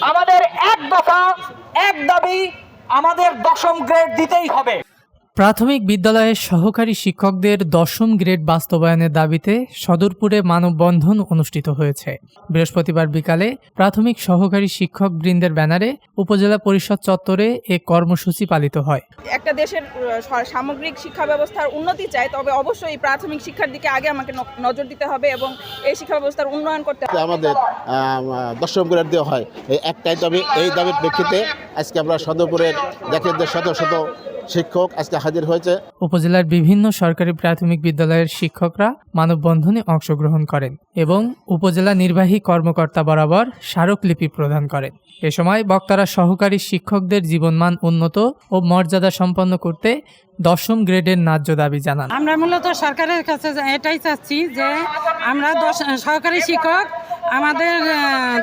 আমাদের এক দফা এক দাবি, আমাদের 10ম গ্রেড দিতেই হবে। প্রাথমিক বিদ্যালয়ের সহকারী শিক্ষকদের 10ম গ্রেড বাস্তবায়নের দাবিতে সদরপুরে মানববন্ধন অনুষ্ঠিত হয়েছে। বৃহস্পতিবার বিকালে প্রাথমিক সহকারী শিক্ষক বৃন্দের ব্যানারে উপজেলা পরিষদ চত্বরে এ কর্মসূচি পালিত হয়। একটা দেশের সামগ্রিক শিক্ষা ব্যবস্থার উন্নতি চাই, তবে অবশ্যই প্রাথমিক শিক্ষার দিকে আগে আমাকে নজর দিতে হবে এবং এই শিক্ষা ব্যবস্থার উন্নয়ন করতে হবে। আমাদের 10ম গ্রেড দেওয়া হয়, এই একটাই দাবি। এই দাবির প্রেক্ষিতে আজকে আমরা সদরপুরের দেখেন যে শত শত শিক্ষক আজকে হাজির হয়েছে। উপজেলার বিভিন্ন সরকারি প্রাথমিক বিদ্যালয়ের শিক্ষকরা মানববন্ধনে অংশগ্রহণ করেন এবং উপজেলা নির্বাহী কর্মকর্তা বরাবর স্মারকলিপি প্রদান করেন। এ সময় বক্তারা সহকারী শিক্ষকদের জীবনমান উন্নত ও মর্যাদা সম্পন্ন করতে 10ম গ্রেডের ন্যায্য দাবি জানান। আমরা মূলত সরকারের কাছে এটাই চাচ্ছি যে আমরা সহকারী শিক্ষক আমাদের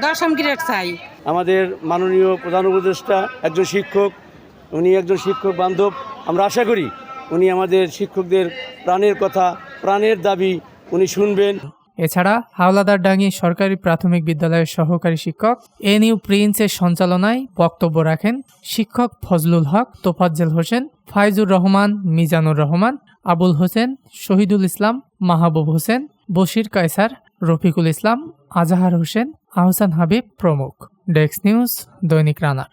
10ম গ্রেড চাই। আমাদের মাননীয় প্রধান উপদেষ্টা একজন শিক্ষক, উনি একজন শিক্ষক বান্ধব। আমরা আশা করি উনি আমাদের শিক্ষকদের প্রাণের কথা, প্রাণের দাবি উনি শুনবেন। এছাড়া হাওলাদারডাঙ্গি সরকারি প্রাথমিক বিদ্যালয়ের সহকারী শিক্ষক এনইউ প্রিন্সের সঞ্চালনায় বক্তব্য রাখেন শিক্ষক ফজলুল হক, তোফাজ্জল হোসেন, ফাইজুর রহমান, মিজানুর রহমান, আবুল হোসেন, শহীদুল ইসলাম, মাহবুব হোসেন, বশির কায়সার, রফিকুল ইসলাম, আজাহার হোসেন, আহসান হাবিব প্রমুখ। ডেস্ক নিউজ, দৈনিক রানার।